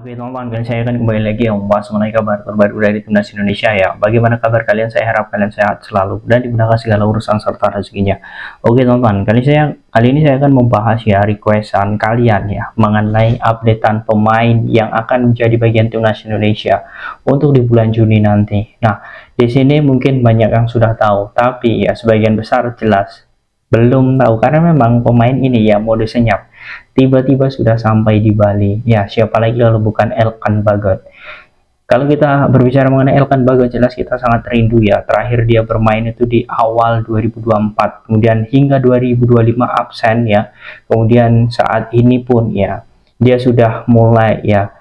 Oke teman-teman, kali saya akan kembali lagi yang membahas mengenai kabar terbaru dari timnas Indonesia ya. Bagaimana kabar kalian? Saya harap kalian sehat selalu dan dimudahkan segala urusan serta rezekinya. Oke teman-teman, kali ini saya akan membahas ya requestan kalian ya mengenai updatean pemain yang akan menjadi bagian timnas Indonesia untuk di bulan Juni nanti. Nah, di sini mungkin banyak yang sudah tahu, tapi ya sebagian besar jelas belum tahu karena memang pemain ini ya mode senyap tiba-tiba sudah sampai di Bali ya. Siapa lagi kalau bukan Elkan Bagot. Kalau kita berbicara mengenai Elkan Bagot, jelas kita sangat rindu ya, terakhir dia bermain itu di awal 2024, kemudian hingga 2025 absen ya, kemudian saat ini pun ya dia sudah mulai ya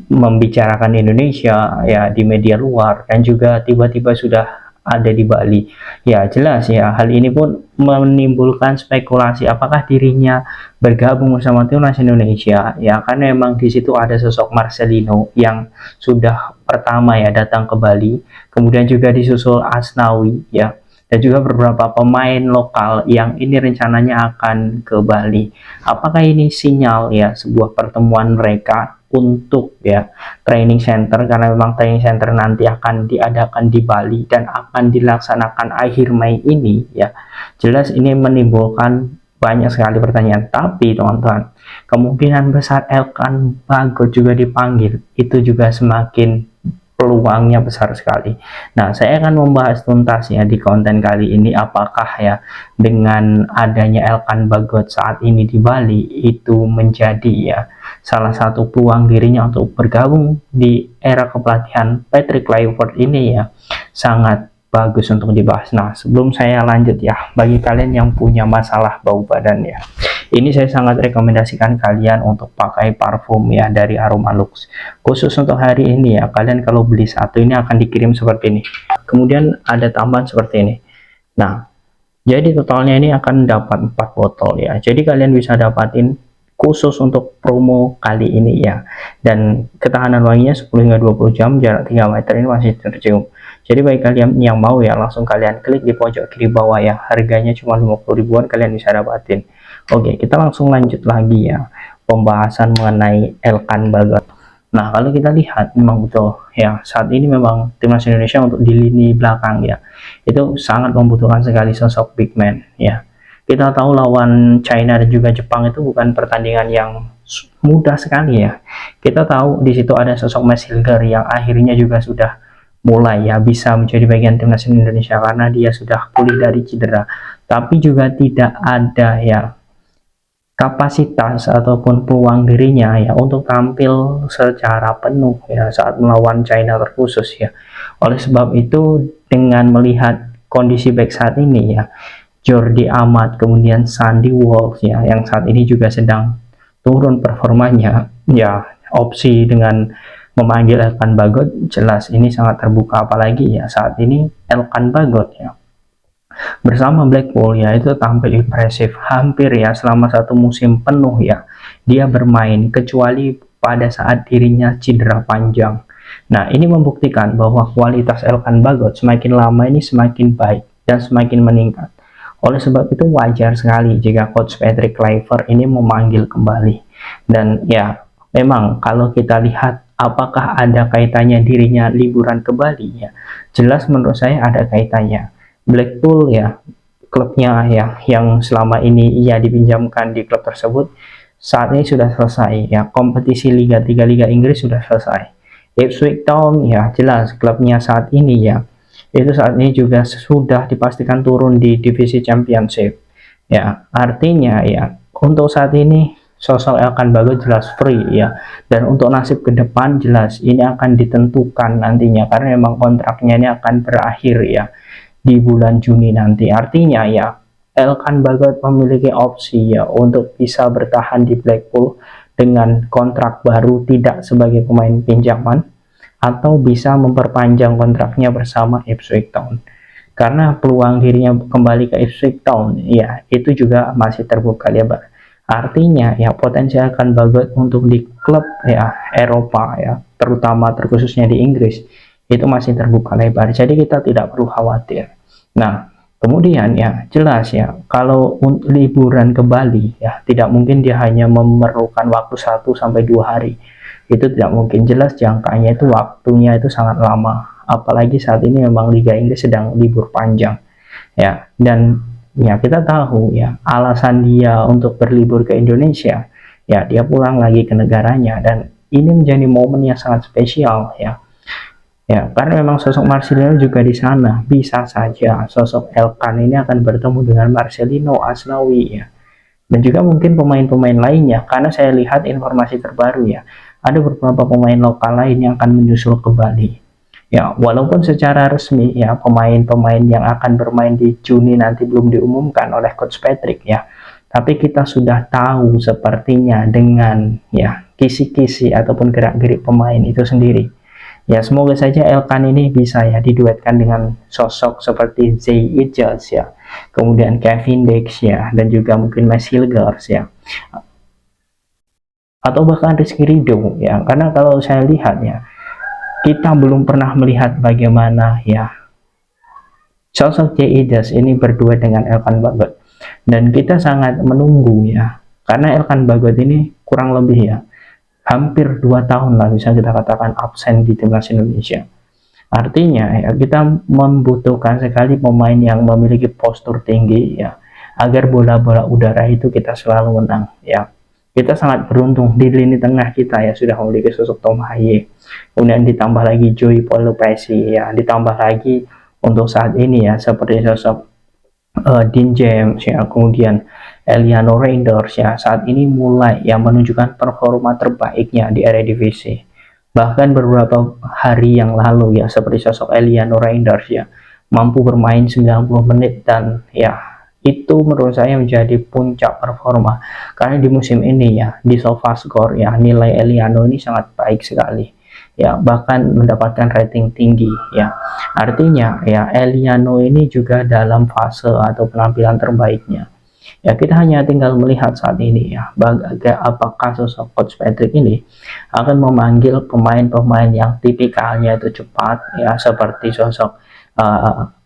membicarakan Indonesia ya di media luar, dan juga tiba-tiba sudah ada di Bali ya. Jelas ya, hal ini pun menimbulkan spekulasi apakah dirinya bergabung bersama timnas Indonesia ya, karena memang di situ ada sosok Marcelino yang sudah pertama ya datang ke Bali, kemudian juga disusul Asnawi ya, dan juga beberapa pemain lokal yang ini rencananya akan ke Bali. Apakah ini sinyal ya sebuah pertemuan mereka untuk ya training center, karena memang training center nanti akan diadakan di Bali dan akan dilaksanakan akhir Mei ini ya. Jelas ini menimbulkan banyak sekali pertanyaan, tapi teman-teman, kemungkinan besar Elkan Bagot juga dipanggil, itu juga semakin peluangnya besar sekali. Nah, saya akan membahas tuntas ya di konten kali ini, apakah ya dengan adanya Elkan Bagot saat ini di Bali itu menjadi ya salah satu peluang dirinya untuk bergabung di era kepelatihan Patrick Kluivert ini ya, sangat bagus untuk dibahas. Nah, sebelum saya lanjut ya, bagi kalian yang punya masalah bau badan ya, ini saya sangat rekomendasikan kalian untuk pakai parfum ya dari Aroma Lux. Khusus untuk hari ini ya, kalian kalau beli satu ini akan dikirim seperti ini. Kemudian ada tambahan seperti ini. Nah, jadi totalnya ini akan dapat 4 botol ya. Jadi kalian bisa dapatin khusus untuk promo kali ini ya. Dan ketahanan wanginya 10 hingga 20 jam, jarak 3 meter ini masih tercium. Jadi bagi kalian yang mau ya, langsung kalian klik di pojok kiri bawah ya. Harganya cuma 50 ribuan, kalian bisa dapatin. Oke, kita langsung lanjut lagi ya pembahasan mengenai Elkan Bagot. Nah, kalau kita lihat memang betul ya, saat ini memang timnas Indonesia untuk di lini belakang ya, itu sangat membutuhkan sekali sosok big man ya. Kita tahu lawan China dan juga Jepang itu bukan pertandingan yang mudah sekali ya. Kita tahu di situ ada sosok Max Hilger yang akhirnya juga sudah mulai ya bisa menjadi bagian timnas Indonesia karena dia sudah pulih dari cedera, tapi juga tidak ada ya kapasitas ataupun peluang dirinya ya untuk tampil secara penuh ya saat melawan China terkhusus ya. Oleh sebab itu, dengan melihat kondisi back saat ini ya, Jordi Amat kemudian Sandy Walsh ya yang saat ini juga sedang turun performanya ya, opsi dengan memanggil Elkan Bagot jelas ini sangat terbuka, apalagi ya saat ini Elkan Bagot ya bersama Blackpool ya itu tampil impresif hampir ya selama 1 musim penuh ya dia bermain, kecuali pada saat dirinya cedera panjang. Nah, ini membuktikan bahwa kualitas Elkan Bagot semakin lama ini semakin baik dan semakin meningkat. Oleh sebab itu wajar sekali jika coach Patrick Kluivert ini memanggil kembali. Dan ya memang kalau kita lihat apakah ada kaitannya dirinya liburan ke Bali ya, jelas menurut saya ada kaitannya. Blackpool ya, klubnya ya yang selama ini ia dipinjamkan di klub tersebut, saat ini sudah selesai ya, kompetisi Liga 3 Liga Inggris sudah selesai. Ipswich Town ya jelas klubnya saat ini ya, itu saat ini juga sudah dipastikan turun di divisi Championship ya. Artinya ya untuk saat ini sosok Elkan Bagot jelas free ya, dan untuk nasib ke depan jelas ini akan ditentukan nantinya karena memang kontraknya ini akan berakhir ya di bulan Juni nanti. Artinya ya Elkan Bagot memiliki opsi ya untuk bisa bertahan di Blackpool dengan kontrak baru tidak sebagai pemain pinjaman, atau bisa memperpanjang kontraknya bersama Ipswich Town. Karena peluang dirinya kembali ke Ipswich Town ya itu juga masih terbuka lebar. Artinya ya potensi Elkan Bagot untuk di klub ya Eropa ya, terutama terkhususnya di Inggris, itu masih terbuka lebar, jadi kita tidak perlu khawatir. Nah, kemudian ya jelas ya kalau liburan ke Bali ya tidak mungkin dia hanya memerlukan waktu 1 sampai 2 hari. itu tidak mungkin. Jelas jangkanya itu, waktunya itu sangat lama, apalagi saat ini memang Liga Inggris sedang libur panjang ya. Dan ya kita tahu ya alasan dia untuk berlibur ke Indonesia, ya dia pulang lagi ke negaranya, dan ini menjadi momen yang sangat spesial ya. Ya, karena memang sosok Marcelino juga di sana. Bisa saja sosok Elkan ini akan bertemu dengan Marcelino, Asnawi ya. Dan juga mungkin pemain-pemain lainnya, karena saya lihat informasi terbaru ya, ada beberapa pemain lokal lain yang akan menyusul ke Bali. Ya, walaupun secara resmi ya pemain-pemain yang akan bermain di Juni nanti belum diumumkan oleh Coach Patrick ya. Tapi kita sudah tahu sepertinya dengan ya kisi-kisi ataupun gerak-gerik pemain itu sendiri. Ya, semoga saja Elkan ini bisa ya diduetkan dengan sosok seperti Zay Ijaz ya, kemudian Kevin Dix ya, dan juga mungkin Mas Hilgers ya, atau bahkan Rizky Ridho ya. Karena kalau saya lihat ya, kita belum pernah melihat bagaimana ya sosok Zay Ijaz ini berdua dengan Elkan Bagot, dan kita sangat menunggu ya, karena Elkan Bagot ini kurang lebih ya hampir 2 tahun lah bisa kita katakan absen di timnas Indonesia. Artinya ya kita membutuhkan sekali pemain yang memiliki postur tinggi ya, agar bola-bola udara itu kita selalu menang ya. Kita sangat beruntung di lini tengah kita ya sudah memiliki sosok Tom Haye, kemudian ditambah lagi Joey Paulo Pesci ya, ditambah lagi untuk saat ini ya seperti sosok Dean James ya, kemudian Eliano Reinders ya, saat ini mulai yang menunjukkan performa terbaiknya di Eredivisie. Bahkan beberapa hari yang lalu ya seperti sosok Eliano Reinders ya mampu bermain 90 menit, dan ya itu menurut saya menjadi puncak performa, karena di musim ini ya di SofaScore ya nilai Eliano ini sangat baik sekali ya, bahkan mendapatkan rating tinggi ya. Artinya ya Eliano ini juga dalam fase atau penampilan terbaiknya ya. Kita hanya tinggal melihat saat ini ya apakah sosok Coach Patrick ini akan memanggil pemain-pemain yang tipikalnya itu cepat ya, seperti sosok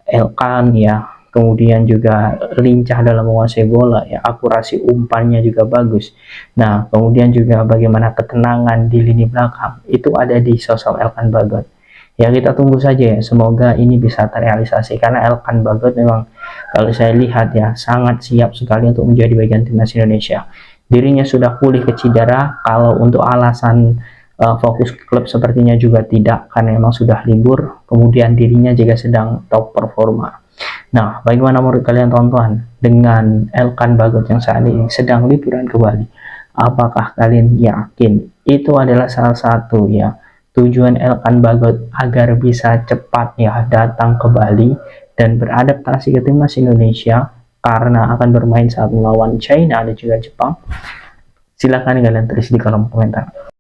Elkan ya, kemudian juga lincah dalam menguasai bola ya, akurasi umpannya juga bagus. Nah, kemudian juga bagaimana ketenangan di lini belakang itu ada di sosok Elkan Bagot. Ya kita tunggu saja ya, semoga ini bisa terrealisasi, karena Elkan Bagot memang kalau saya lihat ya sangat siap sekali untuk menjadi bagian timnas Indonesia. Dirinya sudah pulih ke cedera, kalau untuk alasan fokus klub sepertinya juga tidak, karena memang sudah libur, kemudian dirinya juga sedang top performa. Nah, bagaimana menurut kalian teman-teman dengan Elkan Bagot yang saat ini sedang liburan ke Bali? Apakah kalian yakin itu adalah salah satu ya tujuan Elkan Bagot agar bisa cepat ya datang ke Bali dan beradaptasi ke timnas Indonesia karena akan bermain saat melawan China dan juga Jepang? Silahkan kalian tulis di kolom komentar.